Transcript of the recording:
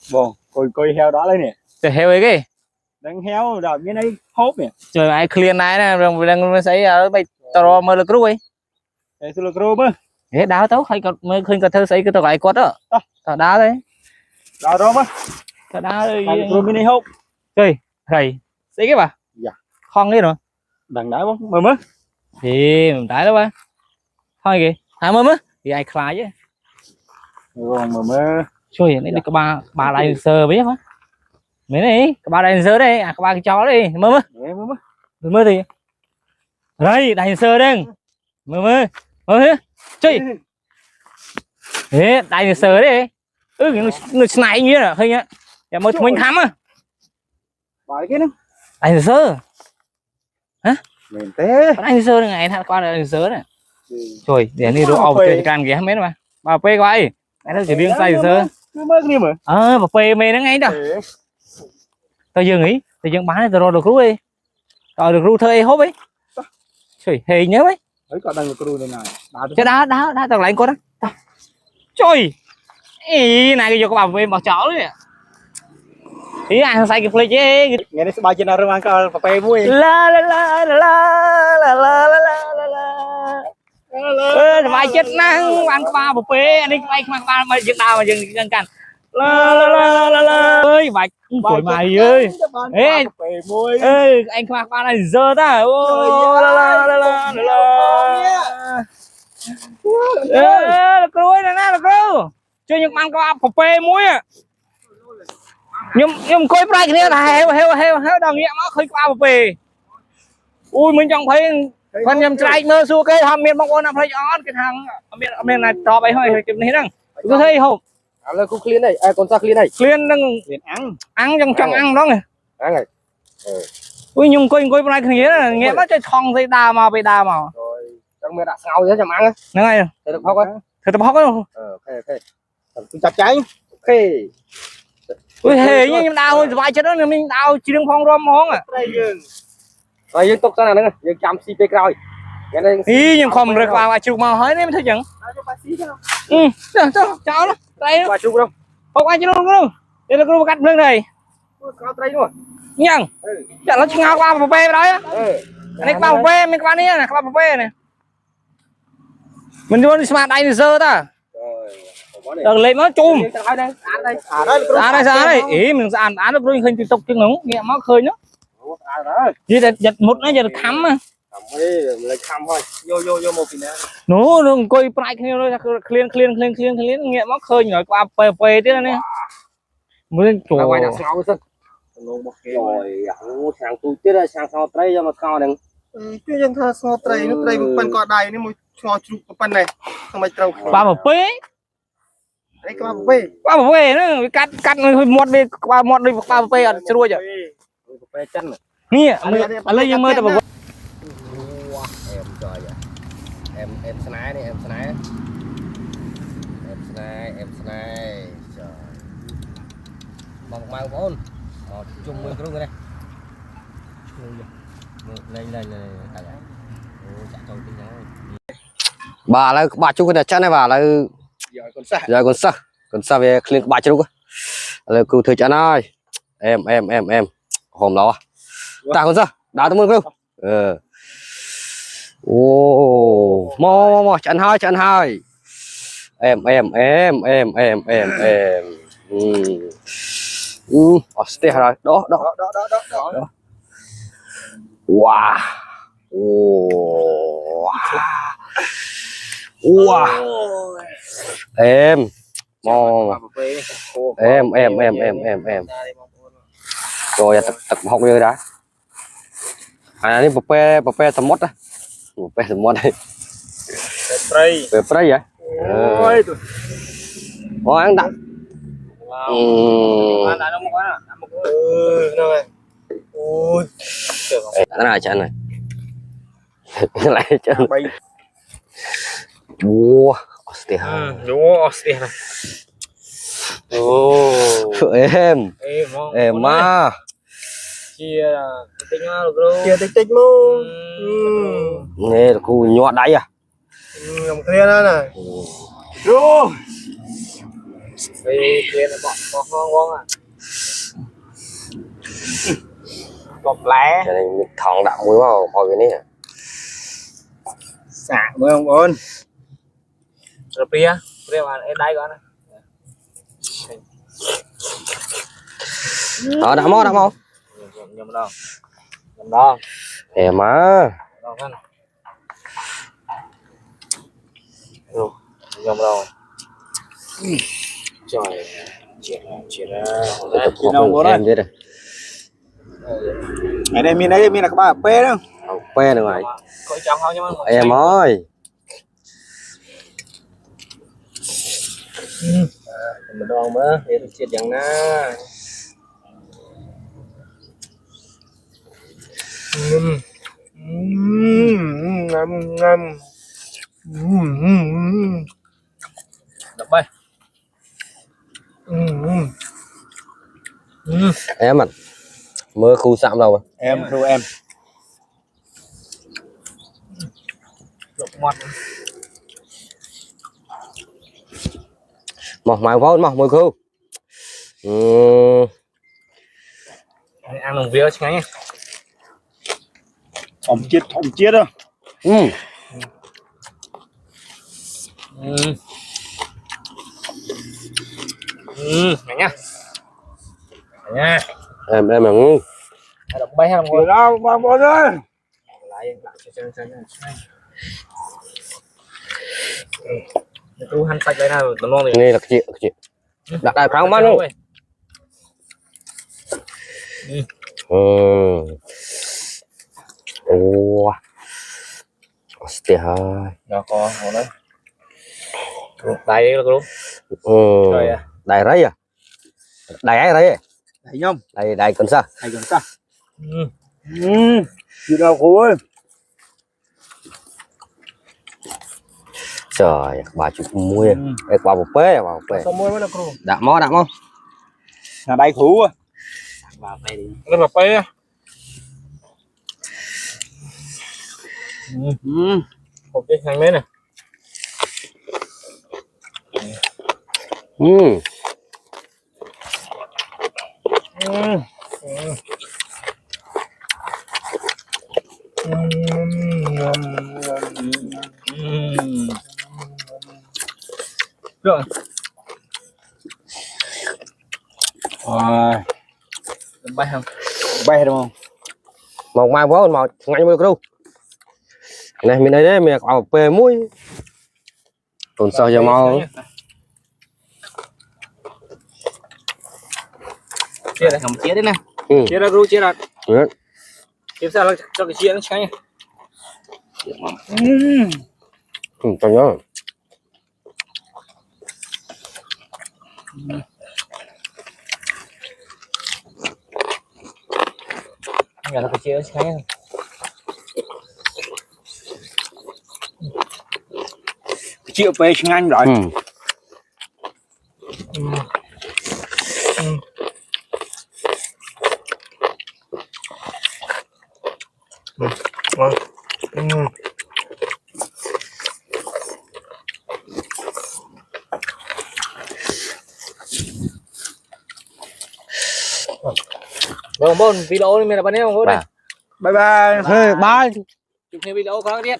Vâng, coi heo đó lấy nè. Trời heo ấy cái. Đang heo rồi cái này hốt nè. Trời ai clear này nè, đang xây ở bây tao mơ được rồi. Đây tôi là chrome á. Thế đá tao hay còn mới khơi cả thơ xây cái tao gái quất đó. Tao đá đấy. Đó đó á. Tao đá đây. Chrome mini hốt. Trời, thầy. Xây cái bà. Dạ. Khoan đi rồi. Đằng đá bóng mơ mơ. Thì mình đá đó ba. Thôi kìa. Hai mơ mơ. Thì ai khai chứ. Rồi mơ mơ. Trời này đi có ba đại sơ biết hả? Mấy này, có ba đại sơ đây, à có ba cái chó đây. Mơ mơ. Mơ mơ. Mơ mơ thì. Đây, đại sơ đây. Mơ mơ. Mơ mơ. Chơi. Thế, đại sơ đấy. Nó snipe như là hơi nhá. Dạ mới mình thắm á. Bài cái nó. Đại sơ. Hả? Mềm thế. Đại sơ này thật qua đại sơ này. Trời, để đi đồ ọc cái can kìa mấy mà. Bà phê quay. Anh nó chỉ riêng tay sơ. Cứ mơ cái gì mà. Bà phê mê nó ngay đó. Tao dừng ý, tao dừng bán tao rồi được rú đi. Rồi được rú thơi hốt ấy. Trời, hề nhớ ấy. Đấy còn đang được rú đây này. Chứ đá tao lại con đó. Trời. Ý này cái giờ có bà phê bỏ chó đấy. Ý ai sai cái play chứ. Nghe nó sẽ bay trên arang con bà phê vui. La la la la la la la la la. Vai chết năng bạn ba bộ phê anh đi bay mà dừng đào mà dừng cành. La la la la la ơi bạch tuổi mày ơi. Ê anh mặc ba này dơ ta. Ô la la la la la. Ê cối này nè cối. Chơi những bạn có bộ phê muối à. Nhưng coi play cái này heo đồng nghĩa nó khơi qua về ui mình chẳng thấy con nhầm trai mơ xua cái thằng miền bông ôn làm thấy on cái thằng miền này to bay hơi cái này năng có thấy không là cũng clean này con sao clean này clean đang ăn trong ăn đó này ăn này ui nhưng coi play cái nghĩa nó chơi thong thấy đào màu bị đào màu rồi trong miền đã sao thế chầm ăn á này thấy được không á thấy được không ok chặt cháy ok ui hề nhưng đào vài chân đó mình đào chỉ đừng phong rom món à rồi dương tục sao nào nữa dương chăm cp rồi ý nhưng không được vào chụp màu hơi nên thấy chẳng cháu đó đây qua chụp đâu không ai chứ đâu đây là cái cắt lưng này có đây luôn nhằng chả nó ngao qua một bê đấy á này qua một bê mình qua đi này qua một bê này mình luôn smart đây giờ ta rồi lấy nó chùm đây đây ý mình ăn được rồi khơi tiếp tục chứ ngúng nghe nó khơi nữa gì giật một nó giờ được khắm mà vô một tí nữa nó coi play clean nghe nó khơi nhỏ qua pe thế này mới trời quay đặt sau sân rồi sang tôi chết rồi sang sau tây cho mà sau đừng cái dân thơ sau tây nó tây một phần cọ đài nó một cho chụp một phần này xong rồi trâu qua một pé đấy qua một pé nữa cắt một đi qua một đi qua một pé ở chui rồi pé chân này nghe lấy nhưng mơ tao bảo em trời em snipe đi em snipe trời bằng bốn một chung mười cái này lên bà là bà chung cái chân này bà là giờ còn xa về clean bà chung là cứu thời chân ơi em hôm đó ta còn sao đá tôi muốn không ô mò chân hai em stay rồi đó wow em mò em rồi tập học như đó này bọc pe tầm mót á bọc tầm mót đây spray vậy ôi ăn đặng cái này chân này lại chân wow em mà chia tích luôn nghe là cô nhọt đấy à này Vì kia là bọn ngon ngon à. Bọc lá. Cho nên thằng đạo muối vào coi cái này. Xả mới không ơn. Rồi bia mà em đây con. Đó đã mò Nhầm đâu. Nhầm đâu. Em á. Đâu thân. Nhầm đâu. Trời. Chuyện ra. Chuyện đâu có đấy. Ở đây miền là các bạn phê đó. Phê được rồi. Coi trong không nhưng mà Em ơi. mình đâu mà để được chuyện chẳng na. Ngâm. Đập bay. Em ạ. Mơ khu sạm đâu Em thưa em. Lục mọt. Mọc mày vốn mọc mơ khu. Ăn đồng viên chứ ngay. Thòng chiết đó. Nhanh nhá. Nha. Em Đập bay hay Chưa đâu mà bố ơi. lại cho tôi hành sạch đây nào tao luôn nghe là cái chuyện đặt đại pháo mắt luôn. Ô tiếc hơi đó có hồ đấy đây luôn rồi đại đấy à đại ấy đấy Thấy không? đại con sao Thấy còn sao? Chưa đâu cô ơi. trời bà chụp muối bà một pê sao mua mới là cô đã mó Là đây khủ à. vào đây đi nó là pê ok hành mấy này rồi bay không Bay đúng không? một mai bó một ngay mới đâu này mình đây đấy mình ở pê muối còn sao giờ mau chia đây không chia đấy nè chia ra chia ra chia sao cho cái chia nó cháy nha tao nhớ giờ nó cái chia nó cháy nha Chịu phê nhanh rồi. Vâng, bốn video này mình là bao nhiêu không có đây. Bye bye. hey bye Chụp video có biết.